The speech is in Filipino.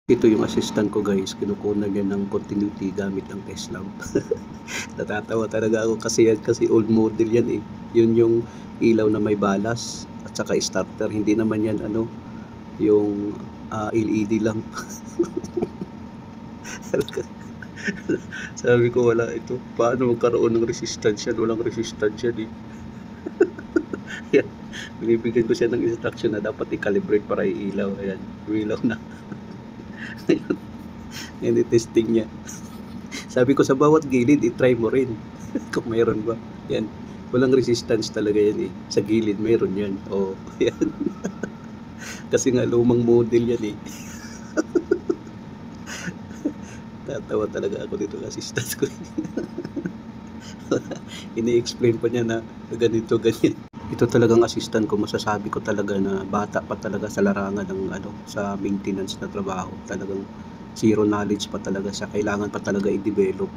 Ito yung assistant ko guys, kinukunan niya ng continuity gamit ang S-Lamp. Natatawa talaga ako kasi old model yan eh. Yun yung ilaw na may balas at saka starter. Hindi naman yan yung LED lang. Sabi ko wala ito. Paano magkaroon ng resistance yan? Walang resistance yan eh. Yan. Binibigyan ko siya ng instruction na dapat i-calibrate para i-ilaw. Ayan, ilaw na. Ngayon i-testing niya. Sabi ko sa bawat gilid, i-try mo rin. Kung mayroon ba. Yan. Walang resistance talaga yan eh. Sa gilid, mayroon yan. O, yan. Kasi nga lumang model yan eh. Tatawa talaga ako dito sa assistant ko. Ini-explain pa niya na ganito, ganyan. Ito talagang assistant ko, masasabi ko talaga na bata pa talaga sa larangan ng sa maintenance na trabaho. Talagang zero knowledge pa talaga siya. Kailangan pa talaga i-develop.